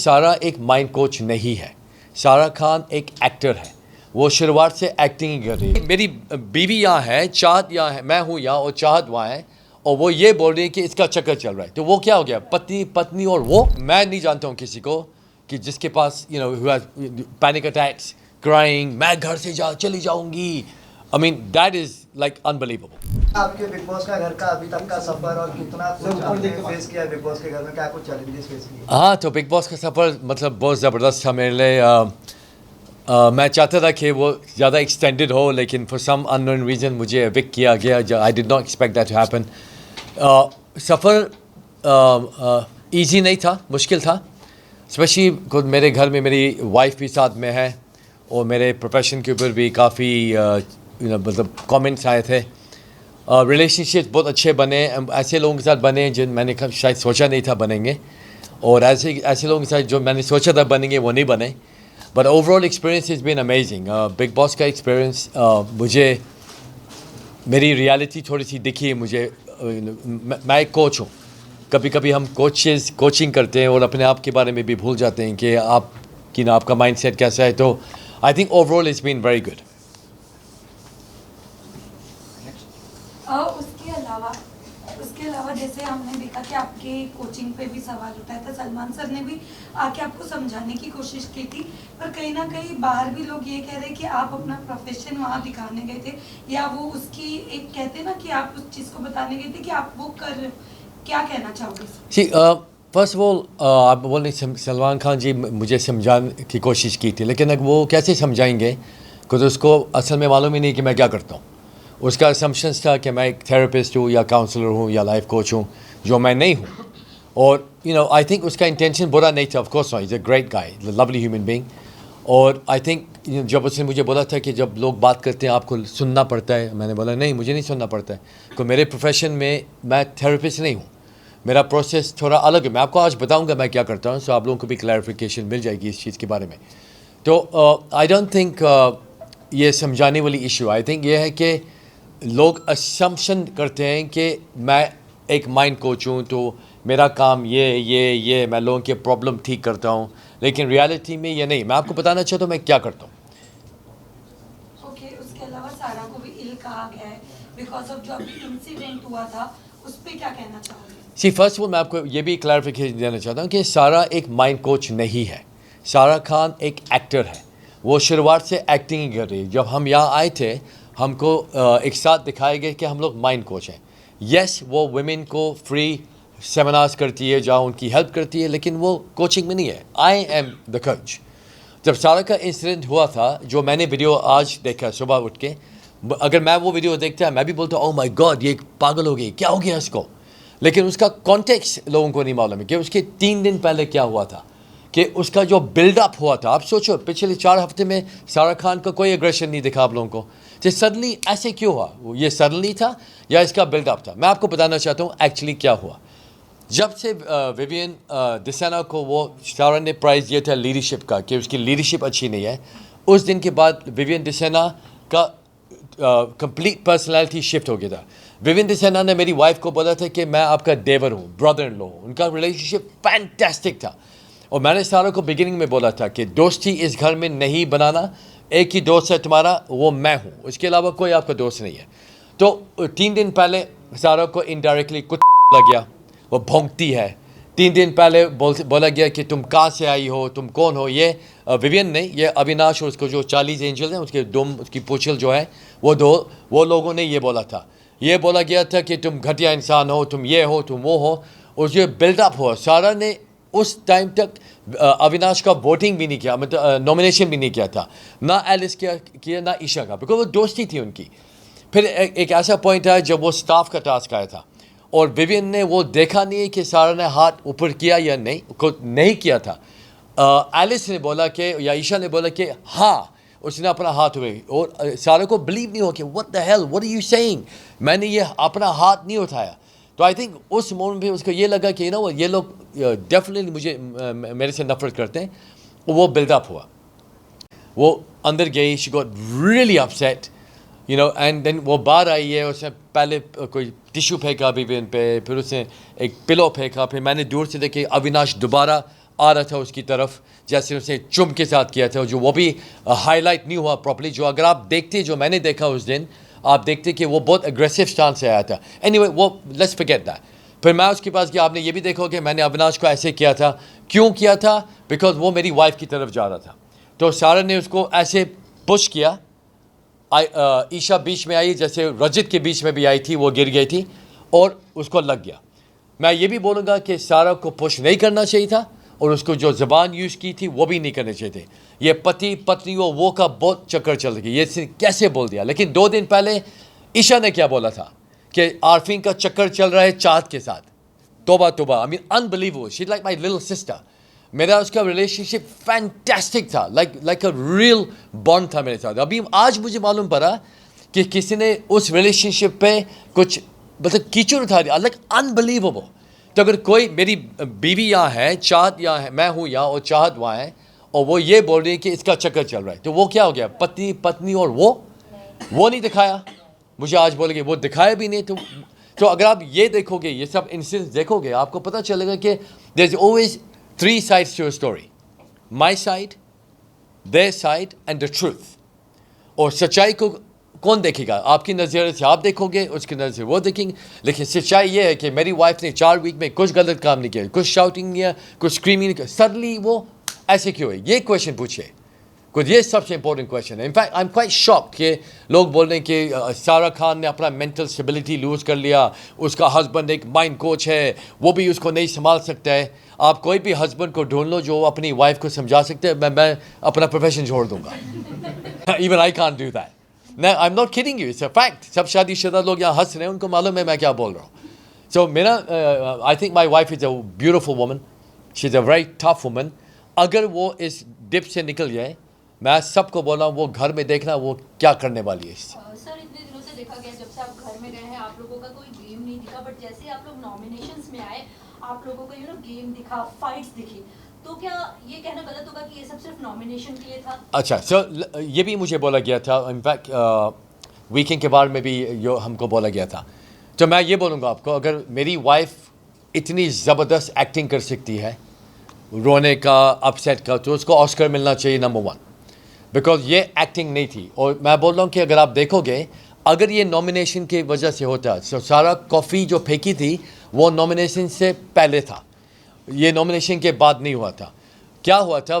सारा एक mind coach नहीं है। सारा खान एक एक्टर है, वो शुरुआत से एक्टिंग ही कर रही है। मेरी बीवी यहाँ है, चाहत यहाँ है, मैं हूँ यहाँ और चाहत वहाँ है, और वो ये बोल रही है कि इसका चक्कर चल रहा है। तो वो क्या हो गया, पत्नी पत्नी और वो। मैं नहीं जानता हूँ किसी को कि जिसके पास पैनिक अटैक्स, क्राइंग, मैं घर से चली जाऊंगी। I mean that is like unbelievable. आपके बिग बॉस का घर का अभी तक का सफर और कितना कुछ आपने फेस किया बिग बॉस के घर में, क्या कुछ चैलेंजेस फेस किए? हाँ, तो बिग बॉस का सफ़र मतलब बहुत ज़बरदस्त था मेरे लिए। मैं चाहता था कि वो ज़्यादा एक्सटेंडेड हो, लेकिन फॉर सम अननोन रीज़न मुझे एविक्ट किया गया। I did not expect that to happen. सफ़र ईजी नहीं था, मुश्किल था। स्पेशली खुद मेरे घर में मेरी वाइफ भी साथ में है, और मेरे प्रोफेशन के ऊपर भी काफ़ी मतलब कमेंट्स आए थे। रिलेशनशिप्स बहुत अच्छे बने, ऐसे लोगों के साथ बने जिन मैंने शायद सोचा नहीं था बनेंगे, और ऐसे लोगों के साथ जो मैंने सोचा था बनेंगे वो नहीं बने। But overall experience is been amazing. Bigg Boss का एक्सपीरियंस मुझे मेरी रियलिटी थोड़ी सी दिखी है मुझे। मैं एक कोच हूँ, कभी कभी हम कोचिंग करते हैं और अपने आप के बारे में भी भूल जाते हैं कि आपका माइंडसेट कैसा है। तो I think overall it's been very good. उसके अलावा जैसे हमने देखा कि आपके कोचिंग पे भी सवाल उठाया था, सलमान सर ने भी आके आपको समझाने की कोशिश की थी, पर कहीं ना कहीं बाहर भी लोग ये कह रहे हैं कि आप अपना प्रोफेशन वहाँ दिखाने गए थे, या वो उसकी एक कहते हैं ना कि आप उस चीज़ को बताने गए थे कि आप वो कर रहे हो। क्या कहना चाहोगे? फर्स्ट ऑफ ऑल आप बोल रहे सलमान खान जी मुझे समझाने की कोशिश की थी, लेकिन अब वो कैसे समझाएंगे, क्योंकि उसको असल में मालूम ही नहीं कि मैं क्या करता हूँ। उसका असम्पशंस था कि मैं एक थेरेपिस्ट हूँ या काउंसलर हूँ या लाइफ कोच हूँ, जो मैं नहीं हूँ। और आई थिंक उसका इंटेंशन बुरा नहीं था। Of course not, is a great guy, lovely human being. और आई थिंक जब उसने मुझे बोला था कि जब लोग बात करते हैं आपको सुनना पड़ता है, मैंने बोला नहीं, मुझे नहीं सुनना पड़ता है, क्योंकि मेरे प्रोफेशन में मैं थेरेपिस्ट नहीं हूँ, मेरा प्रोसेस थोड़ा अलग है। मैं आपको आज बताऊँगा मैं क्या करता हूँ, सो आप लोगों को भी क्लैरिफिकेशन मिल जाएगी इस चीज़ के बारे में। तो आई डोंट थिंक ये समझाने वाली इशू। आई थिंक ये है कि लोग असम्पशन करते हैं कि मैं एक माइंड कोच हूँ, तो मेरा काम ये मैं लोगों के प्रॉब्लम ठीक करता हूँ, लेकिन रियलिटी में ये नहीं। मैं आपको बताना चाहता हूँ मैं क्या करता हूँ। ओके, उसके अलावा सारा को भी इल कहा गया है बिकॉज ऑफ जो अभी इंसिडेंट हुआ था, उस पर क्या कहना चाहोगे? सी, फर्स्ट ऑफ ऑल मैं आपको ये भी क्लैरिफिकेशन देना चाहता हूँ कि सारा एक माइंड कोच नहीं है। सारा खान एक एक्टर है, वो शुरुआत से एक्टिंग ही कर रही है। जब हम यहाँ आए थे, हमको एक साथ दिखाया गया कि हम लोग माइंड कोच हैं। यस, वो वुमेन को फ्री सेमिनार्स करती है, जहाँ उनकी हेल्प करती है, लेकिन वो कोचिंग में नहीं है। I am the coach. जब सारा का इंसिडेंट हुआ था, जो मैंने वीडियो आज देखा सुबह उठ के, अगर मैं वो वीडियो देखता मैं भी बोलता ओह माय गॉड, ये पागल हो गई, क्या हो गया इसको। लेकिन उसका कॉन्टेक्स्ट लोगों को नहीं मालूम है कि उसके 3 दिन पहले क्या हुआ था, कि उसका जो बिल्डअप हुआ था। आप सोचो, पिछले 4 हफ्ते में सारा खान का कोई एग्रेशन नहीं दिखा आप लोगों को, तो सडनली ऐसे क्यों हुआ? ये सडनली था या इसका बिल्डअप था? मैं आपको बताना चाहता हूँ एक्चुअली क्या हुआ। जब से विवियन डिसेना को वो सारा ने प्राइज़ दिया था लीडरशिप का, कि उसकी लीडरशिप अच्छी नहीं है, उस दिन के बाद विवियन डिसेना का कंप्लीट पर्सनालिटी शिफ्ट हो गया था। विवियन डिसेना ने मेरी वाइफ को बोला था कि मैं आपका देवर हूँ, ब्रदर इन लॉ हूँ। उनका रिलेशनशिप फैंटास्टिक था, और मैंने सारा को बिगिनिंग में बोला था कि दोस्ती इस घर में नहीं बनाना, एक ही दोस्त है तुम्हारा, वो मैं हूँ, उसके अलावा कोई आपका दोस्त नहीं है। तो 3 दिन पहले सारा को इनडायरेक्टली कुछ लग गया, वो भौंकती है। 3 दिन पहले बोला गया कि तुम कहाँ से आई हो, तुम कौन हो। ये विवियन नहीं, ये अविनाश और उसको जो 40 एंजल हैं, उसके दुम, उसकी पूछल जो है, वो लोगों ने ये बोला था। ये बोला गया था कि तुम घटिया इंसान हो, तुम ये हो, तुम वो हो, और ये बिल्डअप हुआ। सारा ने उस टाइम तक अविनाश का वोटिंग भी नहीं किया, मतलब नॉमिनेशन भी नहीं किया था, ना एलिस किया ना ईशा का, बिकॉज वो दोस्ती थी उनकी। फिर एक ऐसा पॉइंट आया जब वो स्टाफ का टास्क आया था, और विवियन ने वो देखा नहीं कि सारा ने हाथ ऊपर किया या नहीं किया था। एलिस ने बोला कि, या ईशा ने बोला कि हाँ, उसने अपना हाथ हुए, और सारा को बिलीव नहीं हो कि what the hell, what are you saying, मैंने ये अपना हाथ नहीं उठाया। तो आई थिंक उस मोमेंट पे उसको ये लगा कि ये लोग डेफिनेटली मेरे से नफरत करते हैं। वो बिल्डअप हुआ, वो अंदर गई, she got really upset, and then वो बाहर आई है। उसने पहले कोई टिश्यू फेंका विवियन पे, फिर उसने एक पिलो फेंका, फिर मैंने दूर से देखे अविनाश दोबारा आ रहा था उसकी तरफ, जैसे उसने चुम के साथ किया था, जो वो भी हाईलाइट नहीं हुआ प्रॉपर्ली। जो अगर आप देखते, जो मैंने देखा उस दिन, आप देखते कि वो बहुत एग्रेसिव स्टांस से आया था। एनीवे वो लेट्स फॉरगेट दैट। फिर मैं उसके पास गया, आपने ये भी देखो कि मैंने अविनाश को ऐसे किया था। क्यों किया था? बिकॉज वो मेरी वाइफ की तरफ जा रहा था, तो सारा ने उसको ऐसे पुश किया। ईशा बीच में आई, जैसे रजत के बीच में भी आई थी, वो गिर गई थी और उसको लग गया। मैं ये भी बोलूँगा कि सारा को पुश नहीं करना चाहिए था, और उसको जो ज़बान यूज़ की थी वो भी नहीं करने चाहिए थे। ये पति पत्नी वो का बहुत चक्कर चल रही है, ये कैसे बोल दिया। लेकिन 2 दिन पहले ईशा ने क्या बोला था कि आरफीन का चक्कर चल रहा है चाहत के साथ। तोबा तोबा, I mean unbelievable, she like my little sister. मेरा उसका रिलेशनशिप फैंटास्टिक था, लाइक अ रियल बॉन्ड था मेरे साथ। अभी आज मुझे मालूम पड़ा कि किसी ने उस रिलेशनशिप पे कुछ मतलब कीचड़ उठा दिया, लाइक अनबिलीवेबल। तो अगर कोई, मेरी बीवी यहाँ है, चाहत यहाँ है, मैं हूँ यहाँ और चाहत वहाँ है, और वो ये बोल रही है कि इसका चक्कर चल रहा है, तो वो क्या हो गया? पति पत्नी। और वो नहीं दिखाया, मुझे आज बोलेंगे वो दिखाया भी नहीं। तो अगर आप ये देखोगे, ये सब इंसिडेंट्स देखोगे, आपको पता चलेगा कि there is always 3 sides to a story: my side, their side and the truth. और सच्चाई को कौन देखेगा? आपकी नज़र से आप देखोगे, उसकी नज़र से वो देखेंगे। लेकिन सच्चाई ये है कि मेरी वाइफ ने 4 वीक में कुछ गलत काम नहीं किया, कुछ शाउटिंग किया, कुछ स्क्रीमिंग नहीं किया। सडनली वो ऐसे क्यों है? ये क्वेश्चन पूछे कुछ, ये सबसे इंपॉर्टेंट क्वेश्चन है। In fact I am quite shocked कि लोग बोल रहे हैं कि सारा खान ने अपना मेंटल स्टेबिलिटी लूज़ कर लिया, उसका हस्बैंड एक माइंड कोच है, वो भी उसको नहीं संभाल सकता है। आप कोई भी हस्बैंड को ढूंढ लो जो अपनी वाइफ को समझा सकते हैं, मैं अपना प्रोफेशन छोड़ दूंगा। Even I can't do that. No, I'm not kidding you, it's a fact. सब शादीशुदा लोग यहाँ हंस रहे हैं, उनको मालूम है मैं क्या बोल रहा हूँ। So मेरा I think my wife is a beautiful woman. She's a very tough woman. अगर वो इस डिप से निकल जाए, मैं सबको बोल रहा हूँ, वो घर में देखना वो क्या करने वाली है इससे। सर इतने दिनों से देखा गया, जब से आप घर में गए हैं आप लोगों का कोई गेम नहीं दिखा, बट जैसे ही आप लोग नॉमिनेशंस में आए आप लोगों का गेम दिखा, फाइट्स दिखी। तो क्या ये कहना गलत होगा कि ये सब सिर्फ नॉमिनेशन के लिए था? अच्छा, सो ये भी मुझे बोला गया था, इनफैक्ट वीकेंड के बारे में भी जो हमको बोला गया था। तो मैं ये बोलूँगा आपको, अगर मेरी वाइफ इतनी ज़बरदस्त एक्टिंग कर सकती है, रोने का, अपसेट का, तो उसको ऑस्कर मिलना चाहिए नंबर 1, बिकॉज ये एक्टिंग नहीं थी। और मैं बोल रहा हूँ कि अगर आप देखोगे, अगर ये नॉमिनेशन की वजह से होता, तो सारा कॉफ़ी जो फेंकी थी वो नॉमिनेशन से पहले था, ये नॉमिनेशन के बाद नहीं हुआ था। क्या हुआ था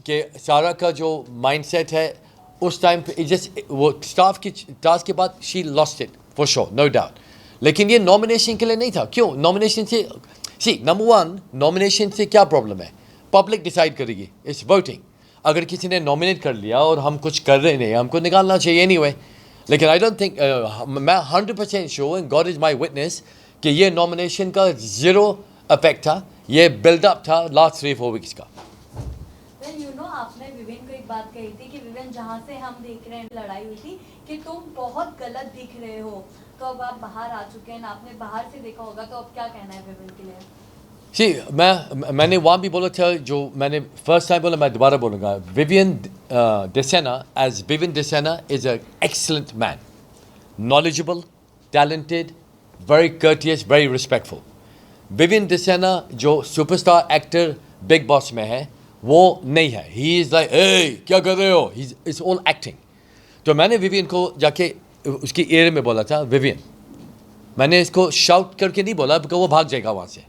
कि सारा का जो माइंडसेट है उस टाइम पे जस्ट वो स्टाफ की टास्क के बाद she lost it for sure, no doubt. लेकिन ये नॉमिनेशन के लिए नहीं था। क्यों? नॉमिनेशन से नंबर 1, नॉमिनेशन से क्या प्रॉब्लम है? पब्लिक डिसाइड करेगी, इट्स वोटिंग। अगर किसी ने नॉमिनेट कर लिया और हम कुछ कर रहे नहीं, हमको निकालना चाहिए एनीवे। लेकिन आई डोंट थिंक, मैं 100% sure, and God is my witness, कि ये नॉमिनेशन का 0 इफेक्ट था, ये बिल्डअप था लास्ट 3-4 वीक्स का। आपने विवेन को एक बात कही थी कि विवेन, जहाँ से हम देख रहे हैं लड़ाई हुई थी कि तुम बहुत गलत दिख रहे हो, तो अब आप बाहर आ चुके हैं, आपने बाहर से देखा होगा, तो अब क्या कहना है विवेन के लिए? मैंने वहाँ भी बोला था, जो मैंने फर्स्ट टाइम बोला, मैं दोबारा बोलूँगा। Vivian Dsena, as Vivian Dsena is a excellent man, knowledgeable, talented, very courteous, very respectful. Vivian Dsena जो सुपरस्टार एक्टर बिग बॉस में है, वो नहीं है। ही इज़ लाइक, ए क्या कर रहे हो, ही इज़ ऑल एक्टिंग। तो मैंने विवियन को जाके उसकी एयर में बोला था, विवियन, मैंने इसको शाउट करके नहीं बोला बिकॉज वो भाग जाएगा वहाँ से।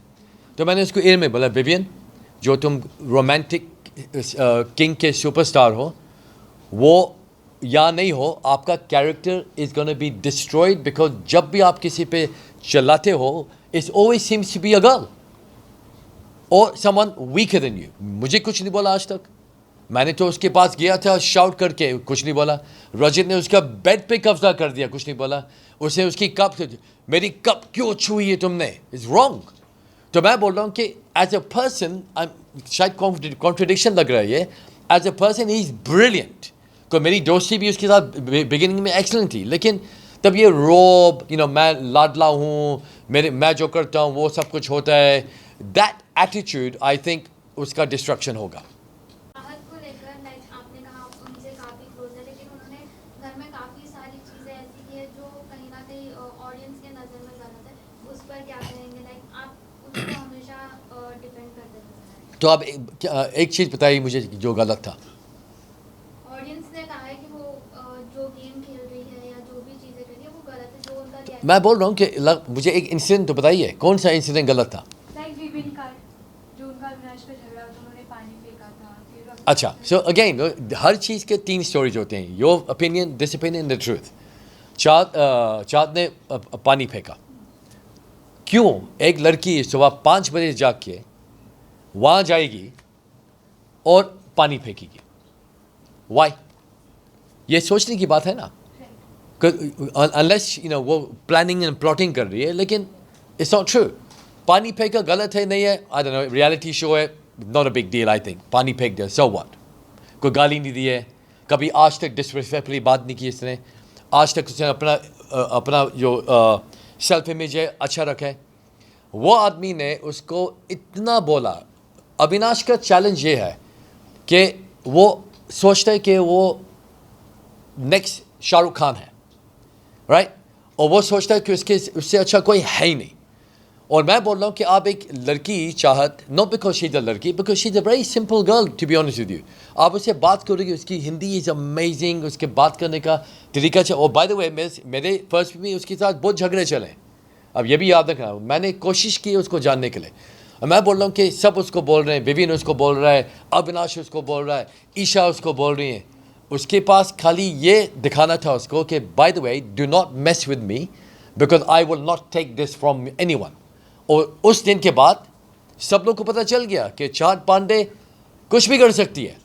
तो मैंने उसको एयर में बोला, विवियन, जो तुम रोमांटिक किंग के सुपरस्टार हो, वो या नहीं हो, आपका character is gonna be destroyed, because जब भी आप किसी पे चलाते हो, it's always seems to be a girl और समवन वीकर देन यू। मुझे कुछ नहीं बोला आज तक, मैंने तो उसके पास गया था शाउट करके, कुछ नहीं बोला। रजत ने उसका बेड पे कब्जा कर दिया, कुछ नहीं बोला। उसने उसकी कप, मेरी कप क्यों छुई है तुमने, इज़ रॉन्ग। तो मैं बोल रहा हूँ कि एज अ पर्सन, शायद कॉन्ट्रडिक्शन लग रहा है ये, as a person he is brilliant. तो मेरी दोस्ती भी उसके साथ बिगिनिंग में एक्सलेंट थी, लेकिन तब ये रोब, मैं लाडला हूँ, मैं जो करता हूँ वो सब कुछ होता है, दैट एटीट्यूड आई थिंक उसका डिस्ट्रक्शन होगा। राहत को लेकर आपने कहा आप उनसे काफ़ी क्लोज है, लेकिन उन्होंने घर में काफ़ी सारी चीज़ें ऐसी की है जो कहीं ना कहीं ऑडियंस के नज़र में गलत है, उस पर क्या कहेंगे? आप उसको हमेशा डिपेंड करते हैं। तो आप एक चीज़ बताइए मुझे जो गलत था। ऑडियंस ने कहा है कि वो जो गेम खेल रही है या जो भी चीजें कर रही है वो गलत है, जो उनका रिएक्शन मैं बोल रहा हूँ कि मुझे एक इंसिडेंट तो बताइए, कौन सा इंसिडेंट गलत था? लाइक विभिन्न का जो उनका अविनाश का झगड़ा हुआ, तो उन्होंने पानी फेंका था फिर अच्छा, सो अगेन हर चीज़ के 3 स्टोरीज होते हैं, your opinion, this opinion, the truth. चाँद ने पानी फेंका, क्यों एक लड़की सुबह 5 बजे जाग के वहाँ जाएगी और पानी फेंकेगी? वाई? ये सोचने की बात है ना, अनलेस यू नो वो प्लानिंग एंड प्लॉटिंग कर रही है, लेकिन इट्स नॉट ट्रू। पानी फेंका गलत है नहीं है, I don't know, reality show है, not a big deal I think. पानी फेंक दिया, सो व्हाट? कोई गाली नहीं दी है, कभी आज तक डिसरिस्पेक्टफुली बात नहीं की इसने, आज तक उसने अपना जो सेल्फ इमेज है अच्छा रखा है। वो आदमी ने उसको इतना बोला। अविनाश का चैलेंज ये है कि वो सोचता है कि वो नेक्स्ट शाहरुख खान है, राइट? और वो सोचता है कि उससे अच्छा कोई है ही नहीं। और मैं बोल रहा हूँ कि आप एक लड़की चाहत, not because she is a लड़की, because she is a very simple girl to be honest with you. आप उससे बात करोगे, उसकी हिंदी इज़ अमेजिंग, उसके बात करने का तरीका अच्छा। और बाय द वे मेरे फर्स्ट में उसके साथ बहुत झगड़े चले, अब ये भी याद रखना, मैंने कोशिश की उसको जानने के लिए। मैं बोल रहा हूँ कि सब उसको बोल रहे हैं, विविन उसको बोल रहा है, अविनाश उसको बोल रहा है, ईशा उसको बोल रही है। उसके पास खाली ये दिखाना था उसको कि by the way do not mess with me because I will not take this from anyone. और उस दिन के बाद सब लोग को पता चल गया कि चाँद पांडे कुछ भी कर सकती है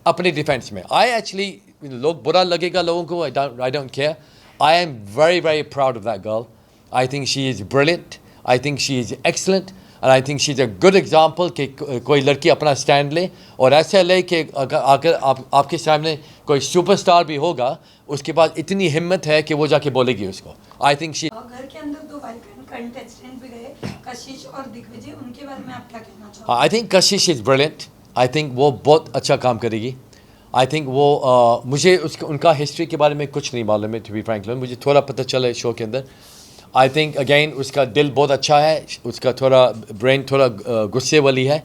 अपने डिफेंस में। आई एक्चुअली, लोग बुरा लगेगा लोगों को, I don't care. I am very very proud of that girl. I think she is brilliant, I think she is excellent, and I think she is a good example कि कोई लड़की अपना stand ले और ऐसा ले कि अगर आपके सामने कोई सुपरस्टार भी होगा, उसके पास इतनी हिम्मत है कि वो जाके बोलेगी उसको। आई थिंक शी घर के अंदर 2 वाइब्रेंट कंटेस्टेंट भी गए, कशिश और दिग्विजय, उनके बारे में आप क्या कहना चाहोगे? I think Kashish is brilliant. I think वो बहुत अच्छा काम करेगी। आई थिंक वो मुझे उनका हिस्ट्री के बारे में कुछ नहीं मालूम है, टू बी फ्रैंकली, मुझे थोड़ा पता चला है शो के अंदर। आई थिंक अगेन उसका दिल बहुत अच्छा है, उसका थोड़ा ब्रेन थोड़ा गुस्से वाली है,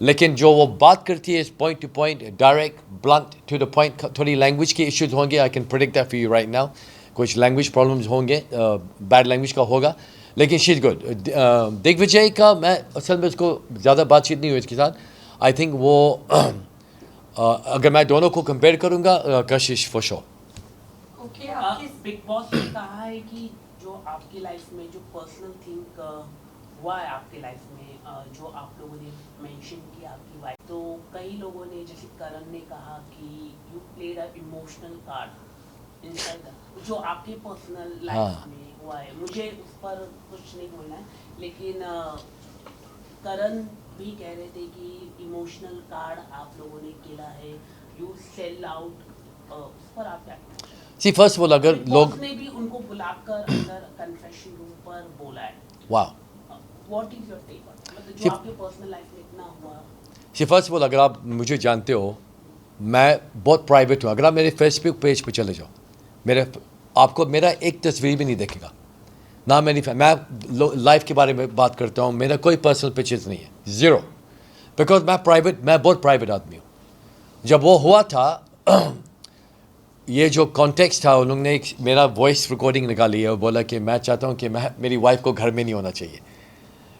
लेकिन जो वो बात करती है इस point to point, direct, blunt, to the point. थोड़ी लैंग्वेज के इश्यूज होंगे, I can predict that for you right now, कुछ लैंग्वेज प्रॉब्लम्स होंगे, बैड लैंग्वेज का होगा, लेकिन शी इज़ गुड। दिग्विजय का मैं असल में उसको ज़्यादा बातचीत नहीं हुई इसके साथ। आई थिंक वो अगर मैं दोनों को कंपेयर करूँगा, कशिश फॉर श्योर। ओके, आपके बिग बॉस ने कहा है कि जो आपकी लाइफ में जो पर्सनल थिंग हुआ है आपके लाइफ में, जो आप लोगों ने मेंशन किया आपकी वाइफ, तो कई लोगों ने, जैसे करण ने कहा कि you played a emotional card inside जो आपके पर्सनल लाइफ में हुआ है। मुझे उस पर कुछ नहीं बोलना है, लेकिन करण भी कह रहे थे कि इमोशनल कार्ड आप लोगों ने खेला है, यू सेल आउट, उस पर आप क्या? सी फर्स्ट ऑफ ऑल, अगर लोग ने भी उनको बुलाकर अंदर कन्फेशन रूम पर बोला है, वाह, what is your take on, मतलब जो आपके पर्सनल लाइफ में इतना हुआ? सी फर्स्ट ऑफ ऑल, अगर आप मुझे जानते हो, मैं बहुत प्राइवेट हूँ। अगर आप मेरे फेसबुक पेज पे चले जाओ, आपको मेरा एक तस्वीर भी नहीं देखेगा ना। मैं लाइफ के बारे में बात करता हूँ, मेरा कोई पर्सनल पिक्चर्स नहीं है, ज़ीरो, बिकॉज मैं बहुत प्राइवेट आदमी हूँ। जब वो हुआ था ये जो कॉन्टेक्स्ट था, उन लोगों ने मेरा वॉइस रिकॉर्डिंग निकाली है और बोला कि मैं चाहता हूँ कि मेरी वाइफ को घर में नहीं होना चाहिए,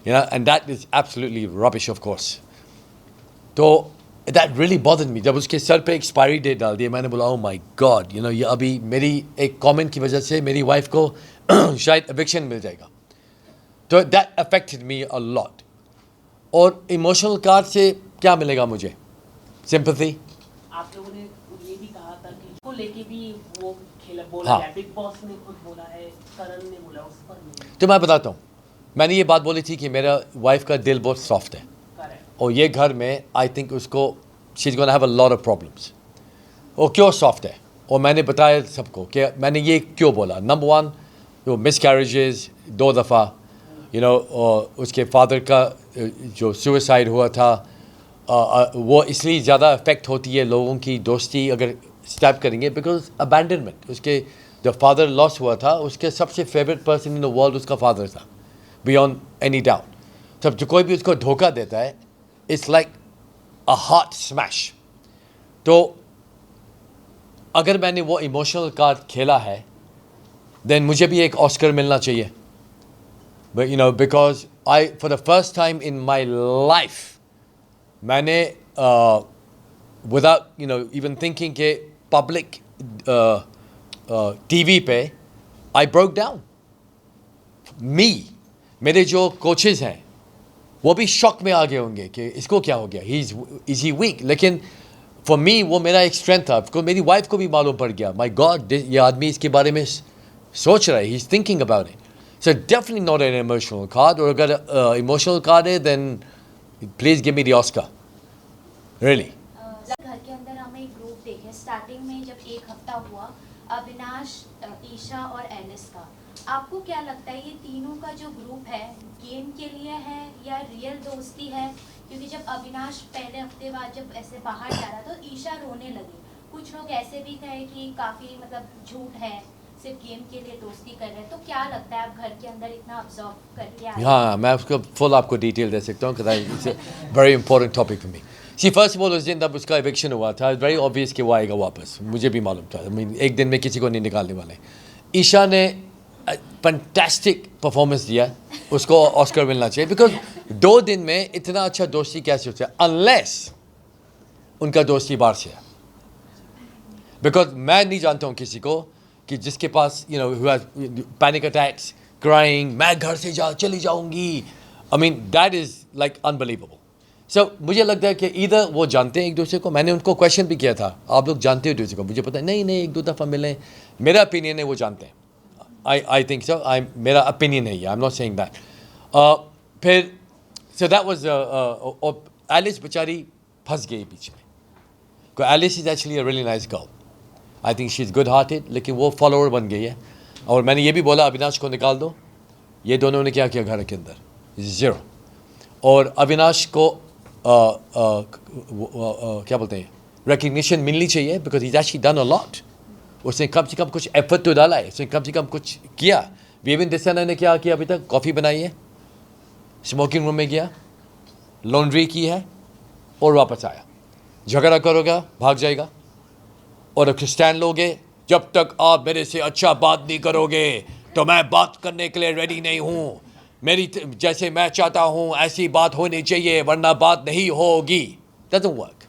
you know, and that is absolutely rubbish of course. तो दैट रियली बॉदर्ड मी। जब उसके सर पे एक्सपायरी डेट डाल दिया, मैंने बोला, oh my God, you know, ये अभी मेरी एक कमेंट की वजह से मेरी वाइफ को शायद एविक्शन मिल जाएगा। तो that affected me a lot. और इमोशनल कार्ड से क्या मिलेगा मुझे? सिंपैथी। आप लोगों ने ये भी कहा था कि को लेके भी वो बोला हाँ। है, बिग बॉस ने खुद बोला है, करण ने बोला, उस पर नहीं। तो मैं बताता हूँ, मैंने ये बात बोली थी कि मेरा वाइफ का दिल बहुत सॉफ्ट है, करेक्ट, और ये घर में आई थिंक उसको she is gonna have a lot of problems. वो क्यों सॉफ्ट है, और मैंने बताया सबको कि मैंने ये क्यों बोला। नंबर 1, जो मिसकैरेजेस 2 दफ़ा, यू नो, उसके फादर का जो सुसाइड हुआ था, वो इसलिए ज़्यादा अफेक्ट होती है लोगों की दोस्ती अगर स्टैप करेंगे, बिकॉज अबैंडनमेंट। उसके जो फादर लॉस हुआ था, उसके सबसे favourite person in the world उसका फादर था, बियॉन्ड एनी डाउट। तब जो कोई भी उसको धोखा देता है, it's like a heart smash. तो अगर मैंने वो इमोशनल कार्ड खेला है, then मुझे भी एक ऑस्कर मिलना चाहिए. But you know, because I, for the first time in my life, मैंने without you know even thinking के public TV पे I broke down. Me, मेरे जो कोचेज हैं वो भी शॉक में आ गए होंगे कि इसको क्या हो गया, इज ही वीक. लेकिन फॉर मी वो मेरा एक स्ट्रेंथ था. मेरी वाइफ को भी मालूम पड़ गया, माय गॉड ये आदमी इसके बारे में सोच रहा है, he is thinking about it. So definitely not an emotional card. और अगर इमोशनल कार्ड है then please give me the Oscar really. घर के अंदर हमें एक ग्रुप देखे स्टार्टिंग में जब एक हफ्ता हुआ, अविनाश, ईशा और एलिस का. आपको क्या लगता है ये तीनों का जो ग्रुप है गेम के लिए है या रियल दोस्ती है? क्योंकि जब अविनाश पहले हफ्ते बाद जब ऐसे बाहर जा रहा तो ईशा रोने लगी. कुछ लोग ऐसे भी कहे कि काफ़ी मतलब झूठ है, सिर्फ गेम के लिए दोस्ती कर रहे हैं. तो क्या लगता है आप घर के अंदर इतना ऑब्जर्व करके आए? हाँ, मैं उसको फुल आपको डिटेल दे सकता हूँ, it's a very important topic for me. See first of all उस दिन तब उसका इविक्शन हुआ था, वेरी ऑब्वियस कि वो आएगा वापस, मुझे भी मालूम था. I mean, एक दिन में किसी को नहीं निकालने वाले. ईशा ने फैंटास्टिक परफॉर्मेंस दिया, उसको ऑस्कर मिलना चाहिए. बिकॉज 2 दिन में इतना अच्छा दोस्ती कैसे होता है अनलेस उनका दोस्ती बाहर से है. बिकॉज मैं नहीं जानता हूँ किसी को कि जिसके पास you know panic attacks, crying, मैं घर से चली जाऊंगी. I mean that is like unbelievable. So मुझे लगता है कि इधर वो जानते हैं एक दूसरे को. मैंने उनको क्वेश्चन भी किया था, आप लोग जानते हो दूसरे को? मुझे पता नहीं, एक दो दफ़ा मिले. मेरा ओपिनियन है वो जानते हैं. I think so. मेरा ओपिनियन है ये, I am not saying that. फिर सो दैट वाज एलिस बेचारी फंस गई बीच में. Alice is actually a really nice girl. I think she is good hearted. लेकिन वो फॉलोअर बन गई है. और मैंने ये भी बोला अविनाश को निकाल दो. ये दोनों ने क्या किया घर के अंदर? ज़ीरो. और अविनाश को क्या बोलते हैं, रिकग्निशन मिलनी चाहिए because he is actually done a lot. उसने कम से कम कुछ एफर्ट तो डाला है, उसने कम से कम कुछ किया. विवेन दिसना ने क्या किया अभी तक? कॉफ़ी बनाई है, स्मोकिंग रूम में गया, लॉन्ड्री की है और वापस आया. झगड़ा करोगा भाग जाएगा. और अब स्टैंड लोगे, जब तक आप मेरे से अच्छा बात नहीं करोगे तो मैं बात करने के लिए रेडी नहीं हूँ. मेरी जैसे मैं चाहता हूँ ऐसी बात होनी चाहिए वरना बात नहीं होगी. Doesn't work.